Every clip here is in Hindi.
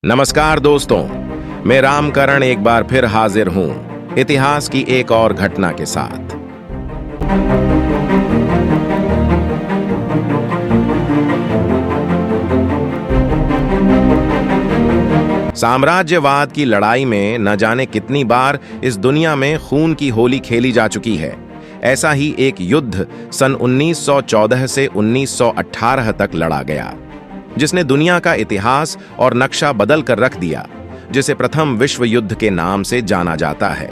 नमस्कार दोस्तों, मैं रामकरण एक बार फिर हाजिर हूं इतिहास की एक और घटना के साथ। साम्राज्यवाद की लड़ाई में न जाने कितनी बार इस दुनिया में खून की होली खेली जा चुकी है। ऐसा ही एक युद्ध सन 1914 से 1918 तक लड़ा गया, जिसने दुनिया का इतिहास और नक्शा बदल कर रख दिया, जिसे प्रथम विश्व युद्ध के नाम से जाना जाता है।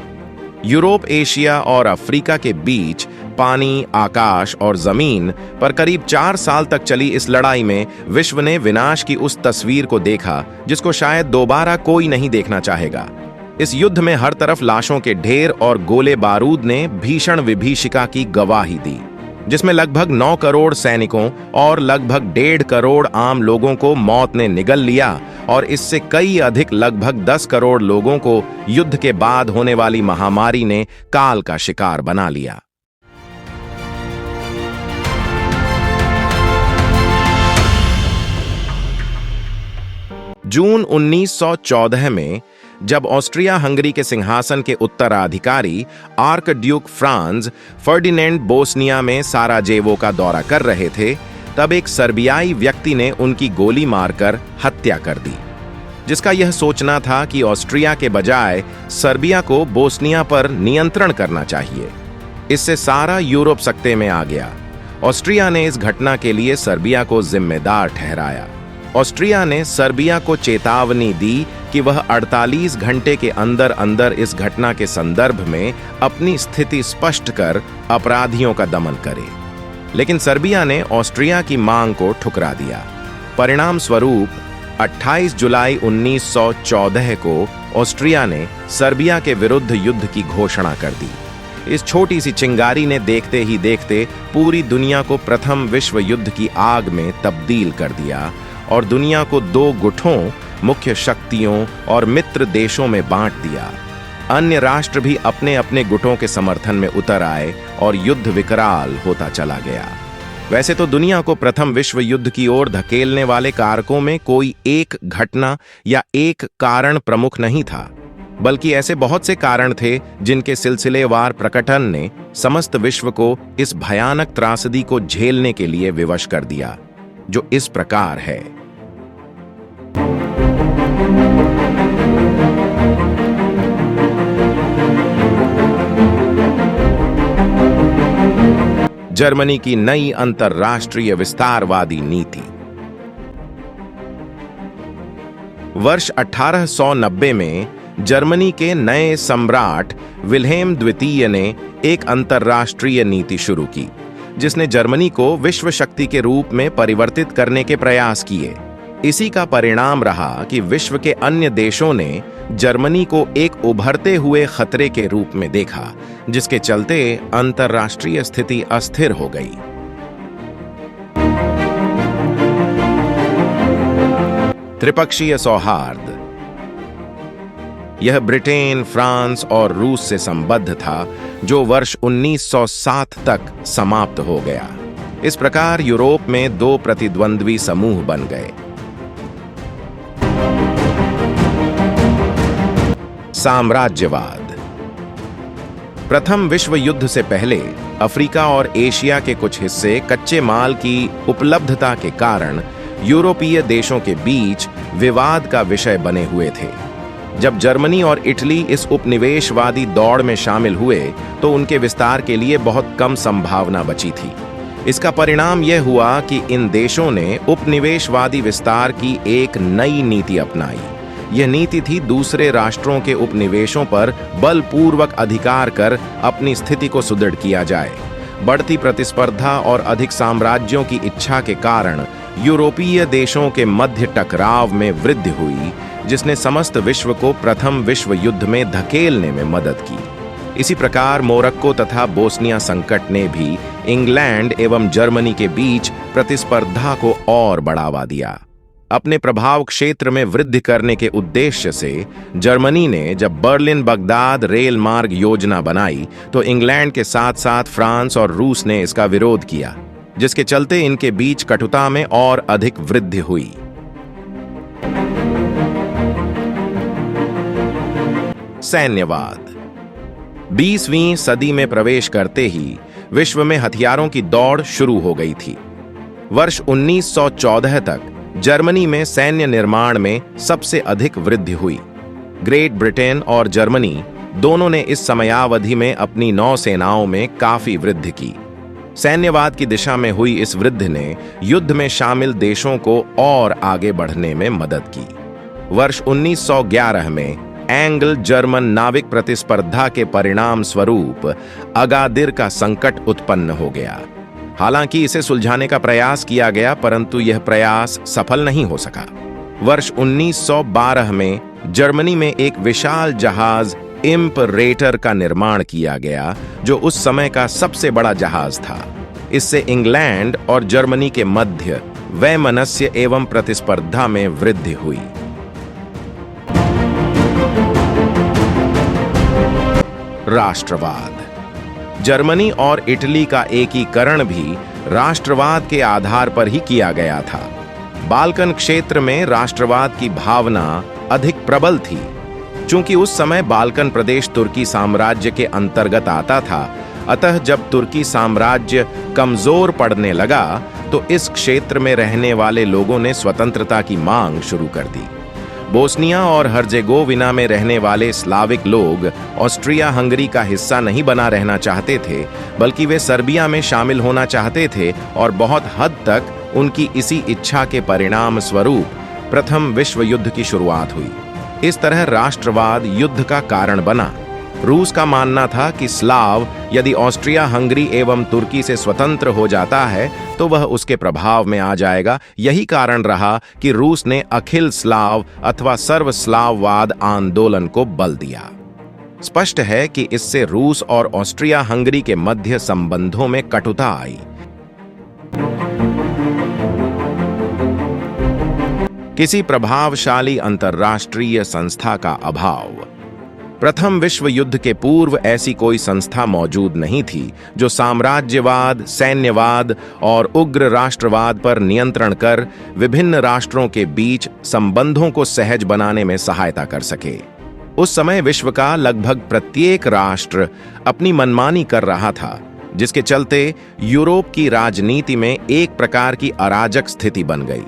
यूरोप, एशिया और अफ्रीका के बीच पानी, आकाश और जमीन पर करीब 4 साल तक चली इस लड़ाई में विश्व ने विनाश की उस तस्वीर को देखा जिसको शायद दोबारा कोई नहीं देखना चाहेगा। इस युद्ध में हर तरफ लाशों के ढेर और गोले बारूद ने भीषण विभीषिका की गवाही दी, जिसमें लगभग 9 करोड़ सैनिकों और लगभग 1.5 करोड़ आम लोगों को मौत ने निगल लिया और इससे कई अधिक लगभग 10 करोड़ लोगों को युद्ध के बाद होने वाली महामारी ने काल का शिकार बना लिया। जून 1914 में जब ऑस्ट्रिया हंगरी के सिंहासन के उत्तराधिकारी arc Duke Franz Ferdinand Bosnia में साराजेवो का दौरा कर रहे थे, तब एक सर्बियाई व्यक्ति ने उनकी गोली मारकर हत्या कर दी, जिसका यह सोचना था कि ऑस्ट्रिया के बजाय सर्बिया को बोस्निया पर नियंत्रण करना चाहिए। इससे सारा यूरोप सकते में आ गया। ऑस्ट्रिया ने इस घटना के लिए सर्बिया को जिम्मेदार ठहराया। ऑस्ट्रिया ने सर्बिया को चेतावनी दी कि वह 48 घंटे के अंदर अंदर इस घटना के संदर्भ में अपनी स्थिति स्पष्ट कर अपराधियों का दमन करे, लेकिन सर्बिया ने ऑस्ट्रिया की मांग को ठुकरा दिया। परिणाम स्वरूप 28 जुलाई 1914 को ऑस्ट्रिया ने सर्बिया के विरुद्ध युद्ध की घोषणा कर दी। इस छोटी सी चिंगारी ने देखते ही देखते पूरी दुनिया को प्रथम विश्व युद्ध की आग में तब्दील कर दिया और दुनिया को 2 गुटों, मुख्य शक्तियों और मित्र देशों में बांट दिया। अन्य राष्ट्र भी अपने अपने गुटों के समर्थन में उतर आए और युद्ध विकराल होता चला गया। वैसे तो दुनिया को प्रथम विश्व युद्ध की ओर धकेलने वाले कारकों में कोई एक घटना या एक कारण प्रमुख नहीं था, बल्कि ऐसे बहुत से कारण थे जिनके सिलसिलेवार प्रकटन ने समस्त विश्व को इस भयानक त्रासदी को झेलने के लिए विवश कर दिया, जो इस प्रकार है। जर्मनी की नई अंतर्राष्ट्रीय विस्तारवादी नीति। वर्ष 1890 में जर्मनी के नए सम्राट विल्हेम द्वितीय ने एक अंतर्राष्ट्रीय नीति शुरू की, जिसने जर्मनी को विश्व शक्ति के रूप में परिवर्तित करने के प्रयास किए। इसी का परिणाम रहा कि विश्व के अन्य देशों ने जर्मनी को एक उभरते हुए खतरे के रूप में देखा, जिसके चलते अंतर्राष्ट्रीय स्थिति अस्थिर हो गई। त्रिपक्षीय सौहार्द। यह ब्रिटेन, फ्रांस और रूस से संबद्ध था, जो वर्ष 1907 तक समाप्त हो गया। इस प्रकार यूरोप में 2 प्रतिद्वंद्वी समूह बन गए। साम्राज्यवाद। प्रथम विश्व युद्ध से पहले अफ्रीका और एशिया के कुछ हिस्से कच्चे माल की उपलब्धता के कारण यूरोपीय देशों के बीच विवाद का विषय बने हुए थे। जब जर्मनी और इटली इस उपनिवेशवादी दौड़ में शामिल हुए तो उनके विस्तार के लिए बहुत कम संभावना बची थी। इसका परिणाम यह हुआ कि इन देशों ने उपनिवेशवादी विस्तार की एक नई नीति अपनाई। यह नीति थी दूसरे राष्ट्रों के उपनिवेशों पर बलपूर्वक अधिकार कर अपनी स्थिति को सुदृढ़ किया जाए। बढ़ती प्रतिस्पर्धा और अधिक साम्राज्यों की इच्छा के कारण यूरोपीय देशों के मध्य टकराव में वृद्धि हुई, जिसने समस्त विश्व को प्रथम विश्व युद्ध में धकेलने में मदद की। इसी प्रकार मोरक्को तथा बोस्निया संकट ने भी इंग्लैंड एवं जर्मनी के बीच प्रतिस्पर्धा को और बढ़ावा दिया। अपने प्रभाव क्षेत्र में वृद्धि करने के उद्देश्य से जर्मनी ने जब बर्लिन बगदाद रेल मार्ग योजना बनाई तो इंग्लैंड के साथ साथ फ्रांस और रूस ने इसका विरोध किया, जिसके चलते इनके बीच कटुता में और अधिक वृद्धि हुई। सैन्यवाद। 20वीं सदी में प्रवेश करते ही विश्व में हथियारों की दौड़ शुरू हो गई थी। वर्ष 1914 तक जर्मनी में सैन्य निर्माण में सबसे अधिक वृद्धि हुई। ग्रेट ब्रिटेन और जर्मनी दोनों ने इस समयावधि में अपनी नौसेनाओं में काफी वृद्धि की। सैन्यवाद की दिशा में हुई इस वृद्धि ने युद्ध में शामिल देशों को और आगे बढ़ने में मदद की। वर्ष 1911 में एंग्ल जर्मन नाविक प्रतिस्पर्धा के परिणाम स्वरूप अगादिर का संकट उत्पन्न हो गया। हालांकि इसे सुलझाने का प्रयास किया गया, परंतु यह प्रयास सफल नहीं हो सका। वर्ष 1912 में जर्मनी में एक विशाल जहाज इम्परेटर का निर्माण किया गया, जो उस समय का सबसे बड़ा जहाज था। इससे इंग्लैंड और जर्मनी के मध्य वैमनस्य एवं प्रतिस्पर्धा में वृद्धि हुई। राष्ट्रवाद। जर्मनी और इटली का एकीकरण भी राष्ट्रवाद के आधार पर ही किया गया था। बाल्कन क्षेत्र में राष्ट्रवाद की भावना अधिक प्रबल थी। चूंकि उस समय बाल्कन प्रदेश तुर्की साम्राज्य के अंतर्गत आता था, अतः जब तुर्की साम्राज्य कमजोर पड़ने लगा तो इस क्षेत्र में रहने वाले लोगों ने स्वतंत्रता की मांग शुरू कर दी। बोस्निया और हर्जेगोविना में रहने वाले स्लाविक लोग ऑस्ट्रिया हंगरी का हिस्सा नहीं बना रहना चाहते थे, बल्कि वे सर्बिया में शामिल होना चाहते थे, और बहुत हद तक उनकी इसी इच्छा के परिणाम स्वरूप प्रथम विश्व युद्ध की शुरुआत हुई। इस तरह राष्ट्रवाद युद्ध का कारण बना। रूस का मानना था कि स्लाव यदि ऑस्ट्रिया हंगरी एवं तुर्की से स्वतंत्र हो जाता है तो वह उसके प्रभाव में आ जाएगा। यही कारण रहा कि रूस ने अखिल स्लाव अथवा सर्व स्लाववाद आंदोलन को बल दिया। स्पष्ट है कि इससे रूस और ऑस्ट्रिया हंगरी के मध्य संबंधों में कटुता आई। किसी प्रभावशाली अंतर्राष्ट्रीय संस्था का अभाव। प्रथम विश्व युद्ध के पूर्व ऐसी कोई संस्था मौजूद नहीं थी जो साम्राज्यवाद, सैन्यवाद और उग्र राष्ट्रवाद पर नियंत्रण कर विभिन्न राष्ट्रों के बीच संबंधों को सहज बनाने में सहायता कर सके। उस समय विश्व का लगभग प्रत्येक राष्ट्र अपनी मनमानी कर रहा था, जिसके चलते यूरोप की राजनीति में एक प्रकार की अराजक स्थिति बन गई।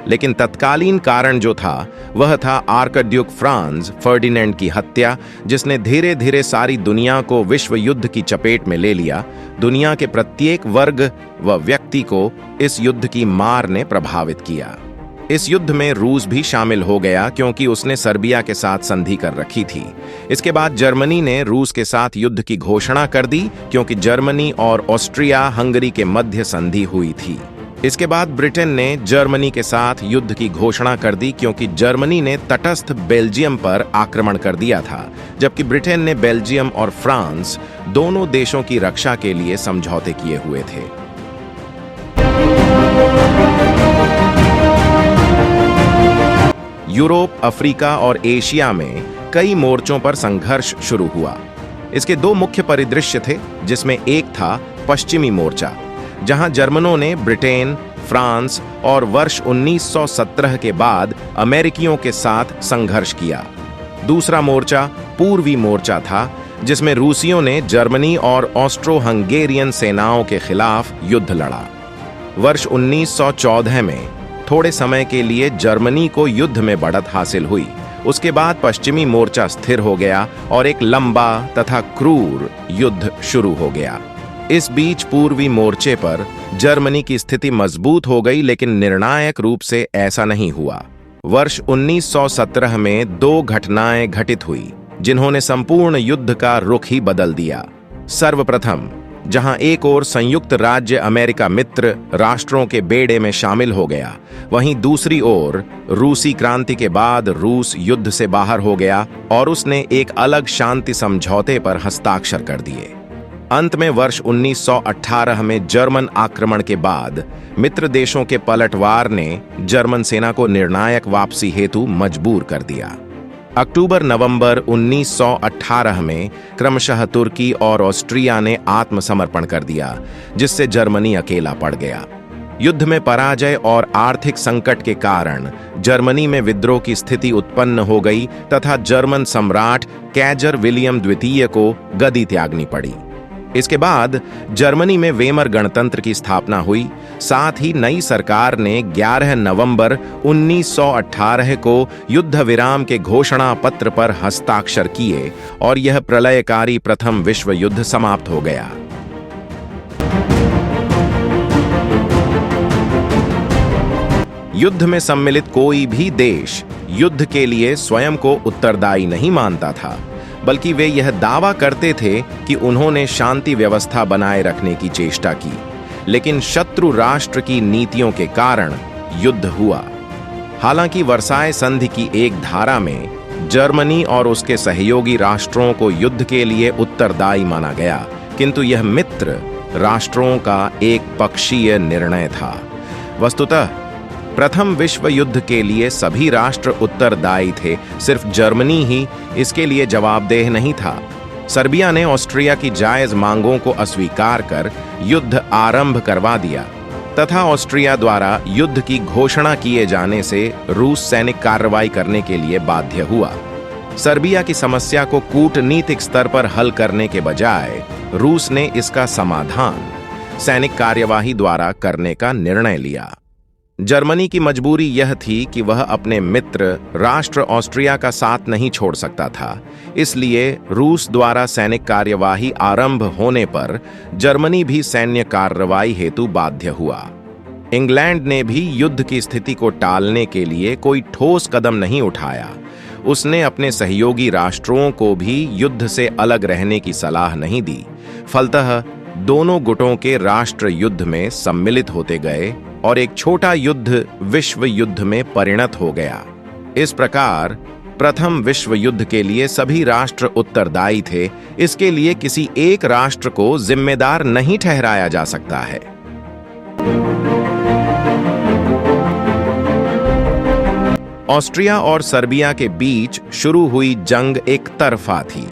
लेकिन तत्कालीन कारण जो था वह था आर्कड्यूक फ्रांज फर्डिनेंड की हत्या, जिसने धीरे धीरे सारी दुनिया को विश्व युद्ध की चपेट में ले लिया। दुनिया के प्रत्येक वर्ग व व्यक्ति को इस युद्ध की मार ने प्रभावित किया। इस युद्ध में रूस भी शामिल हो गया, क्योंकि उसने सर्बिया के साथ संधि कर रखी थी। इसके बाद जर्मनी ने रूस के साथ युद्ध की घोषणा कर दी, क्योंकि जर्मनी और ऑस्ट्रिया हंगरी के मध्य संधि हुई थी। इसके बाद ब्रिटेन ने जर्मनी के साथ युद्ध की घोषणा कर दी, क्योंकि जर्मनी ने तटस्थ बेल्जियम पर आक्रमण कर दिया था, जबकि ब्रिटेन ने बेल्जियम और फ्रांस दोनों देशों की रक्षा के लिए समझौते किए हुए थे। यूरोप, अफ्रीका और एशिया में कई मोर्चों पर संघर्ष शुरू हुआ। इसके दो मुख्य परिदृश्य थे, जिसमें एक था पश्चिमी मोर्चा, जहां जर्मनों ने ब्रिटेन, फ्रांस और वर्ष 1917 के बाद अमेरिकियों के साथ संघर्ष किया। दूसरा मोर्चा पूर्वी मोर्चा था, जिसमें रूसियों ने जर्मनी और ऑस्ट्रो हंगेरियन सेनाओं के खिलाफ युद्ध लड़ा। वर्ष 1914 में थोड़े समय के लिए जर्मनी को युद्ध में बढ़त हासिल हुई। उसके बाद पश्चिमी मोर्चा स्थिर हो गया और एक लंबा तथा क्रूर युद्ध शुरू हो गया। इस बीच पूर्वी मोर्चे पर जर्मनी की स्थिति मजबूत हो गई, लेकिन निर्णायक रूप से ऐसा नहीं हुआ। वर्ष 1917 में दो घटनाएं घटित हुई, जिन्होंने संपूर्ण युद्ध का रुख ही बदल दिया। सर्वप्रथम, जहां एक ओर संयुक्त राज्य अमेरिका मित्र राष्ट्रों के बेड़े में शामिल हो गया, वहीं दूसरी ओर रूसी क्रांति के बाद रूस युद्ध से बाहर हो गया और उसने एक अलग शांति समझौते पर हस्ताक्षर कर दिए। अंत में वर्ष 1918 में जर्मन आक्रमण के बाद मित्र देशों के पलटवार ने जर्मन सेना को निर्णायक वापसी हेतु मजबूर कर दिया। अक्टूबर-नवंबर 1918 में क्रमशः तुर्की और ऑस्ट्रिया ने आत्मसमर्पण कर दिया, जिससे जर्मनी अकेला पड़ गया। युद्ध में पराजय और आर्थिक संकट के कारण जर्मनी में विद्रोह की स्थिति उत्पन्न हो गई तथा जर्मन सम्राट कैजर विलियम द्वितीय को गद्दी त्यागनी पड़ी। इसके बाद जर्मनी में वेमर गणतंत्र की स्थापना हुई। साथ ही नई सरकार ने 11 नवंबर 1918 को युद्ध विराम के घोषणा पत्र पर हस्ताक्षर किए और यह प्रलयकारी प्रथम विश्व युद्ध समाप्त हो गया। युद्ध में सम्मिलित कोई भी देश युद्ध के लिए स्वयं को उत्तरदायी नहीं मानता था, बल्कि वे यह दावा करते थे कि उन्होंने शांति व्यवस्था बनाए रखने की चेष्टा की। लेकिन शत्रु राष्ट्र की नीतियों के कारण युद्ध हुआ। हालांकि वर्साय संधि की एक धारा में जर्मनी और उसके सहयोगी राष्ट्रों को युद्ध के लिए उत्तरदायी माना गया, किंतु यह मित्र राष्ट्रों का एक पक्षीय निर्णय था। वस्तुतः प्रथम विश्व युद्ध के लिए सभी राष्ट्र उत्तरदायी थे, सिर्फ जर्मनी ही इसके लिए जवाबदेह नहीं था। सर्बिया ने ऑस्ट्रिया की जायज मांगों को अस्वीकार कर युद्ध आरंभ करवा दिया तथा ऑस्ट्रिया द्वारा युद्ध की घोषणा किए जाने से रूस सैनिक कार्रवाई करने के लिए बाध्य हुआ। सर्बिया की समस्या को कूटनीतिक स्तर पर हल करने के बजाय रूस ने इसका समाधान सैनिक कार्यवाही द्वारा करने का निर्णय लिया। जर्मनी की मजबूरी यह थी कि वह अपने मित्र राष्ट्र ऑस्ट्रिया का साथ नहीं छोड़ सकता था। इसलिए रूस द्वारा सैनिक कार्यवाही आरंभ होने पर जर्मनी भी सैन्य कार्रवाई हेतु बाध्य हुआ। इंग्लैंड ने भी युद्ध की स्थिति को टालने के लिए कोई ठोस कदम नहीं उठाया। उसने अपने सहयोगी राष्ट्रों को भी युद्ध से अलग रहने की सलाह नहीं दी। फलतः दोनों गुटों के राष्ट्र युद्ध में सम्मिलित होते गए और एक छोटा युद्ध विश्व युद्ध में परिणत हो गया। इस प्रकार प्रथम विश्व युद्ध के लिए सभी राष्ट्र उत्तरदायी थे। इसके लिए किसी एक राष्ट्र को जिम्मेदार नहीं ठहराया जा सकता है। ऑस्ट्रिया और सर्बिया के बीच शुरू हुई जंग एक तरफा थी।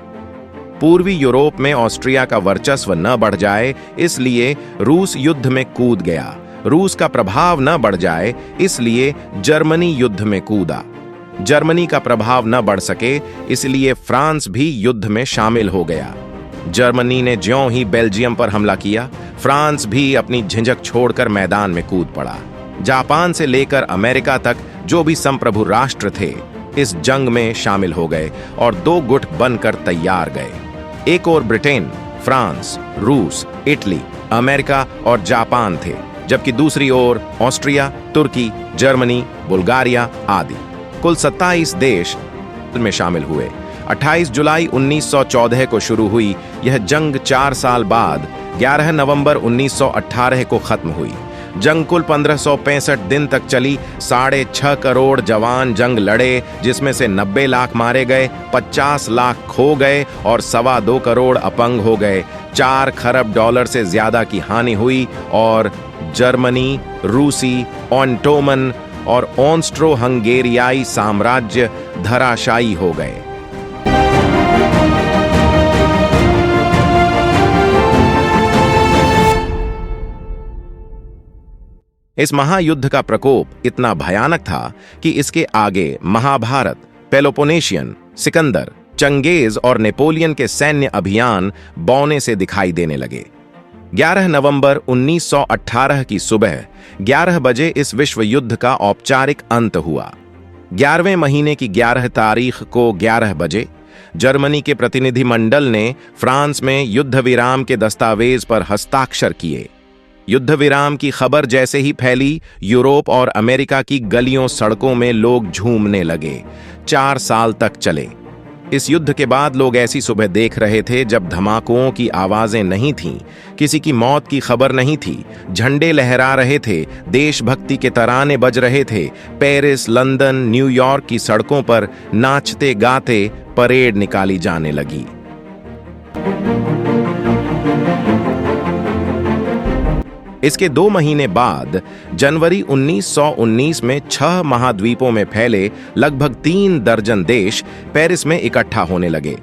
पूर्वी यूरोप में ऑस्ट्रिया का वर्चस्व न बढ़ जाए, इसलिए रूस युद्ध में कूद गया। रूस का प्रभाव न बढ़ जाए, इसलिए जर्मनी युद्ध में कूदा। जर्मनी का प्रभाव न बढ़ सके, इसलिए फ्रांस भी युद्ध में शामिल हो गया। जर्मनी ने ज्यों ही बेल्जियम पर हमला किया, फ्रांस भी अपनी झिझक छोड़कर मैदान में कूद पड़ा। जापान से लेकर अमेरिका तक जो भी संप्रभु राष्ट्र थे इस जंग में शामिल हो गए और दो गुट बनकर तैयार गए। एक ओर ब्रिटेन, फ्रांस, रूस, इटली, अमेरिका और जापान थे, जबकि दूसरी ओर ऑस्ट्रिया, तुर्की, जर्मनी, बुल्गारिया आदि कुल 27 देश में शामिल हुए। 28 जुलाई 1914 को शुरू हुई यह जंग 4 साल बाद 11 नवंबर 1918 को खत्म हुई। जंग कुल 1565 दिन तक चली। 6.5 करोड़ जवान जंग लड़े, जिसमें से 90 लाख मारे गए, 50 लाख खो गए और 2.25 करोड़ अपंग हो गए। 4 खरब डॉलर से ज्यादा की हानि हुई और जर्मनी, रूसी, ऑटोमन और ऑस्ट्रो हंगेरियाई साम्राज्य धराशायी हो गए। इस महायुद्ध का प्रकोप इतना भयानक था कि इसके आगे महाभारत, पेलोपोनेशियन, सिकंदर, चंगेज और नेपोलियन के सैन्य अभियान बौने से दिखाई देने लगे। 11 नवंबर 1918 की सुबह 11 बजे इस विश्व युद्ध का औपचारिक अंत हुआ। 11वें महीने की 11 तारीख को 11 बजे जर्मनी के प्रतिनिधि मंडल ने फ्रांस में युद्ध विराम के दस्तावेज पर हस्ताक्षर किए। युद्ध विराम की खबर जैसे ही फैली, यूरोप और अमेरिका की गलियों सड़कों में लोग झूमने लगे। 4 साल तक चले। इस युद्ध के बाद लोग ऐसी सुबह देख रहे थे जब धमाकों की आवाजें नहीं थीं, किसी की मौत की खबर नहीं थी, झंडे लहरा रहे थे, देशभक्ति के तराने बज रहे थे। पेरिस, लंदन, न्यूयॉर्क की सड़कों पर नाचते गाते परेड निकाली जाने लगी। इसके 2 महीने बाद जनवरी 1919 में 6 महाद्वीपों में फैले लगभग 3 दर्जन देश पेरिस में इकट्ठा होने लगे।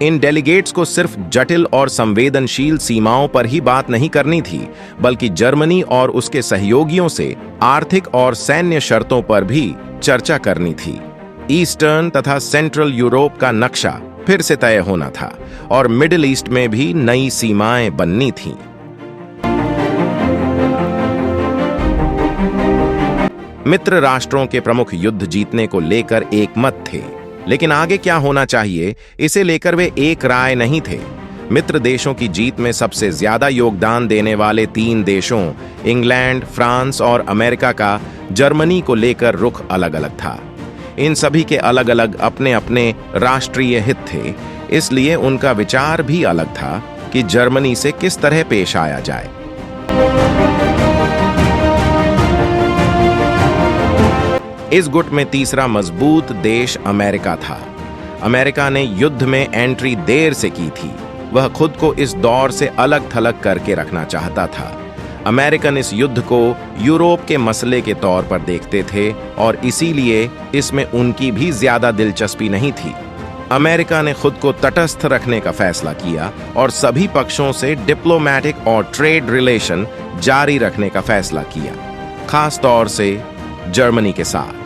इन डेलीगेट्स को सिर्फ जटिल और संवेदनशील सीमाओं पर ही बात नहीं करनी थी, बल्कि जर्मनी और उसके सहयोगियों से आर्थिक और सैन्य शर्तों पर भी चर्चा करनी थी। ईस्टर्न तथा सेंट्रल यूरोप का नक्शा फिर से तय होना था और मिडिल ईस्ट में भी नई सीमाएं बननी थीं। मित्र राष्ट्रों के प्रमुख युद्ध जीतने को लेकर एक मत थे, लेकिन आगे क्या होना चाहिए इसे लेकर वे एक राय नहीं थे। मित्र देशों की जीत में सबसे ज्यादा योगदान देने वाले 3 देशों इंग्लैंड, फ्रांस और अमेरिका का जर्मनी को लेकर रुख अलग अलग था। इन सभी के अलग अलग अपने अपने राष्ट्रीय हित थे, इसलिए उनका विचार भी अलग था कि जर्मनी से किस तरह पेश आया जाए। इस गुट में तीसरा मजबूत देश अमेरिका था। अमेरिका ने युद्ध में एंट्री देर से की थी। वह खुद को इस दौर से अलग थलग करके रखना चाहता था। अमेरिकन इस युद्ध को यूरोप के मसले के तौर पर देखते थे और इसीलिए इसमें उनकी भी ज्यादा दिलचस्पी नहीं थी। अमेरिका ने खुद को तटस्थ रखने का फैसला किया और सभी पक्षों से डिप्लोमैटिक और ट्रेड रिलेशन जारी रखने का फैसला किया, खास तौर से जर्मनी के साथ।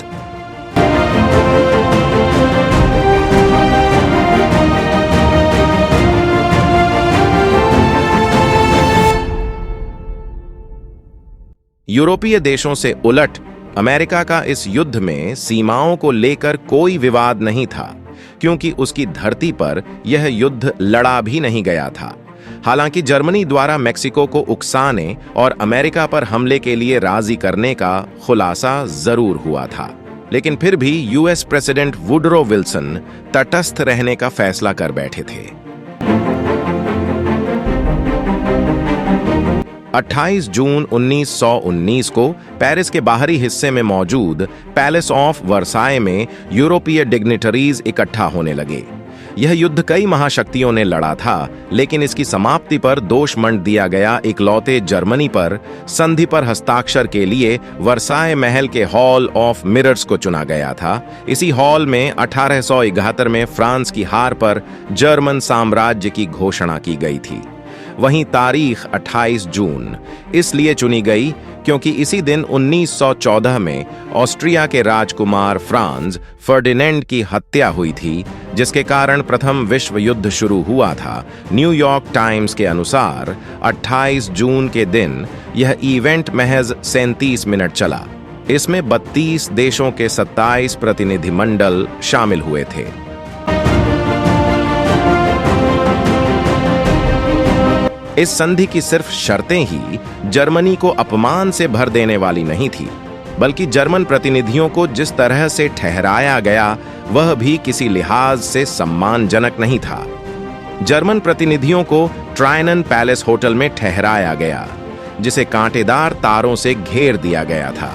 यूरोपीय देशों से उलट अमेरिका का इस युद्ध में सीमाओं को लेकर कोई विवाद नहीं था, क्योंकि उसकी धरती पर यह युद्ध लड़ा भी नहीं गया था। हालांकि जर्मनी द्वारा मेक्सिको को उकसाने और अमेरिका पर हमले के लिए राजी करने का खुलासा जरूर हुआ था, लेकिन फिर भी यूएस प्रेसिडेंट वुडरो विल्सन तटस्थ रहने का फैसला कर बैठे थे। 28 जून 1919 को पेरिस के बाहरी हिस्से में मौजूद पैलेस ऑफ वर्साय में यूरोपीय डिग्निटरीज इकट्ठा होने लगे। यह युद्ध कई महाशक्तियों ने लड़ा था, लेकिन इसकी समाप्ति पर दोष मंड दिया गया इकलौते जर्मनी पर संधि पर हस्ताक्षर के लिए वर्साय महल के हॉल ऑफ मिरर्स को चुना गया था। इसी हॉल में 1871 में फ्रांस की हार पर जर्मन साम्राज्य की घोषणा की गई थी। वहीं तारीख 28 जून इसलिए चुनी गई क्योंकि इसी दिन 1914 में ऑस्ट्रिया के राजकुमार फ्रांज फर्डिनेंड की हत्या हुई थी, जिसके कारण प्रथम विश्व युद्ध शुरू हुआ था। न्यूयॉर्क टाइम्स के अनुसार 28 जून के दिन यह इवेंट महज 37 मिनट चला। इसमें 32 देशों के 27 प्रतिनिधिमंडल शामिल हुए थे। इस संधि की सिर्फ शर्तें ही जर्मनी को अपमान से भर देने वाली नहीं थी, बल्कि जर्मन प्रतिनिधियों को जिस तरह से ठहराया गया वह भी किसी लिहाज से सम्मानजनक नहीं था। जर्मन प्रतिनिधियों को ट्राइनन पैलेस होटल में ठहराया गया, जिसे कांटेदार तारों से घेर दिया गया था।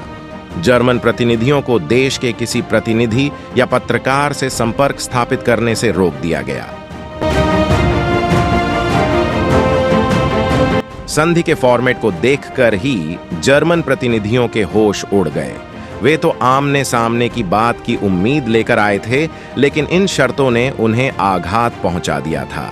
जर्मन प्रतिनिधियों को देश के किसी प्रतिनिधि या पत्रकार से संपर्क स्थापित करने से रोक दिया गया। संधि के फॉर्मेट को देखकर ही जर्मन प्रतिनिधियों के होश उड़ गए। वे तो आमने सामने की बात की उम्मीद लेकर आए थे, लेकिन इन शर्तों ने उन्हें आघात पहुंचा दिया था।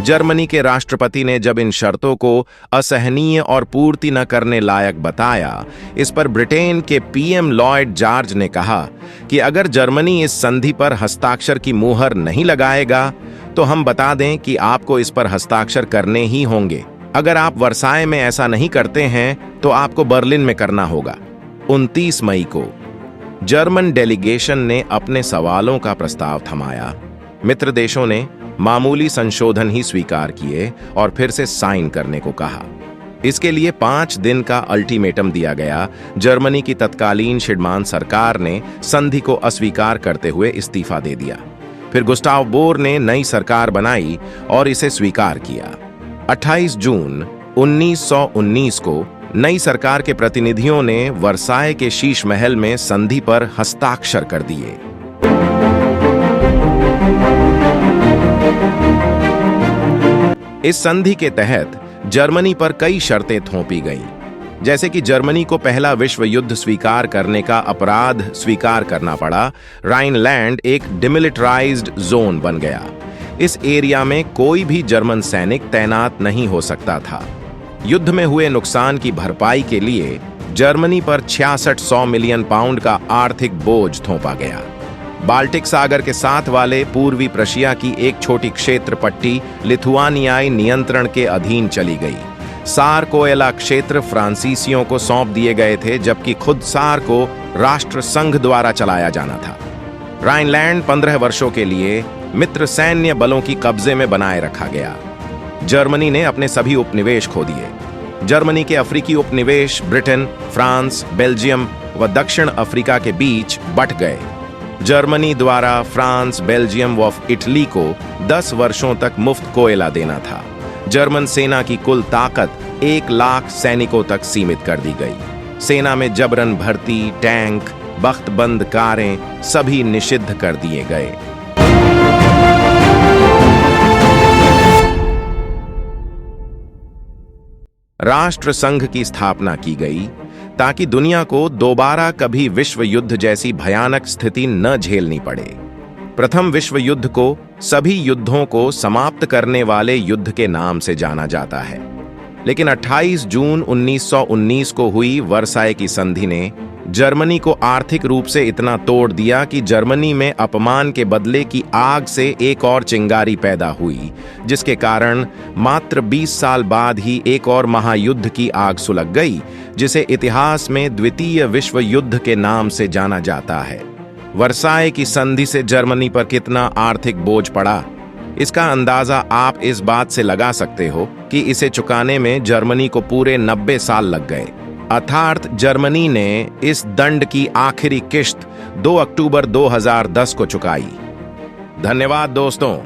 जर्मनी के राष्ट्रपति ने जब इन शर्तों को असहनीय और पूर्ति न करने लायक बताया, इस पर ब्रिटेन के पीएम लॉयड जॉर्ज ने कहा कि अगर जर्मनी इस संधि पर हस्ताक्षर की मुहर नहीं लगाएगा तो हम बता दें कि आपको इस पर हस्ताक्षर करने ही होंगे। अगर आप वर्साय में ऐसा नहीं करते हैं तो आपको बर्लिन में करना होगा। 29 मई को जर्मन डेलीगेशन ने अपने सवालों का प्रस्ताव थमाया। मित्र देशों ने मामूली संशोधन ही स्वीकार किए और फिर से साइन करने को कहा। इसके लिए 5 दिन का अल्टीमेटम दिया गया। जर्मनी की तत्कालीन शिडमान सरकार ने संधि को अस्वीकार करते हुए इस्तीफा दे दिया। फिर गुस्टाव बोर ने नई सरकार बनाई और इसे स्वीकार किया। 28 जून 1919 को नई सरकार के प्रतिनिधियों ने वर्साय के शीश महल में संधि पर हस्ताक्षर कर दिए। इस संधि के तहत जर्मनी पर कई शर्तें थोपी गईं, जैसे कि जर्मनी को पहला विश्व युद्ध स्वीकार करने का अपराध स्वीकार करना पड़ा। राइनलैंड एक डिमिलिटराइज्ड जोन बन गया। इस एरिया में कोई भी जर्मन सैनिक तैनात नहीं हो सकता था। युद्ध में हुए नुकसान की भरपाई के लिए जर्मनी पर 6600 मिलियन पाउंड का आर्थिक बोझ थोपा गया। बाल्टिक सागर के साथ वाले पूर्वी प्रशिया की एक छोटी क्षेत्र पट्टी लिथुआनियाई नियंत्रण के अधीन चली गई। सार कोयला क्षेत्र फ्रांसीसियों को सौंप दिए गए थे, जबकि खुद सार को राष्ट्र संघ द्वारा चलाया जाना था। राइनलैंड 15 वर्षों के लिए मित्र सैन्य बलों की कब्जे में बनाए रखा गया। जर्मनी ने अपने सभी उपनिवेश खो दिए। जर्मनी के अफ्रीकी उपनिवेश ब्रिटेन, फ्रांस, बेल्जियम व दक्षिण अफ्रीका के बीच बंट गए। जर्मनी द्वारा फ्रांस, बेल्जियम व इटली को 10 वर्षों तक मुफ्त कोयला देना था। जर्मन सेना की कुल ताकत 1 लाख सैनिकों तक सीमित कर दी गई। सेना में जबरन भर्ती, टैंक, बख्तबंद कारें सभी निषिद्ध कर दिए गए। राष्ट्र संघ की स्थापना की गई ताकि दुनिया को दोबारा कभी विश्व युद्ध जैसी भयानक स्थिति न झेलनी पड़े। प्रथम विश्व युद्ध को सभी युद्धों को समाप्त करने वाले युद्ध के नाम से जाना जाता है, लेकिन 28 जून 1919 को हुई वर्साय की संधि ने जर्मनी को आर्थिक रूप से इतना तोड़ दिया कि जर्मनी में अपमान के बदले की आग से एक और चिंगारी पैदा हुई, जिसके कारण मात्र 20 साल बाद ही एक और महायुद्ध की आग सुलग गई, जिसे इतिहास में द्वितीय विश्व युद्ध के नाम से जाना जाता है। वर्साय की संधि से जर्मनी पर कितना आर्थिक बोझ पड़ा, इसका अंदाजा आप इस बात से लगा सकते हो कि इसे चुकाने में जर्मनी को पूरे 90 साल लग गए। अर्थात जर्मनी ने इस दंड की आखिरी किश्त 2 अक्टूबर 2010 को चुकाई। धन्यवाद दोस्तों,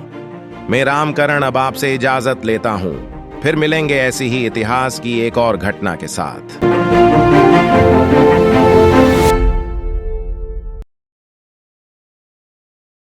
मैं रामकरण अब आपसे इजाजत लेता हूं। फिर मिलेंगे ऐसी ही इतिहास की एक और घटना के साथ।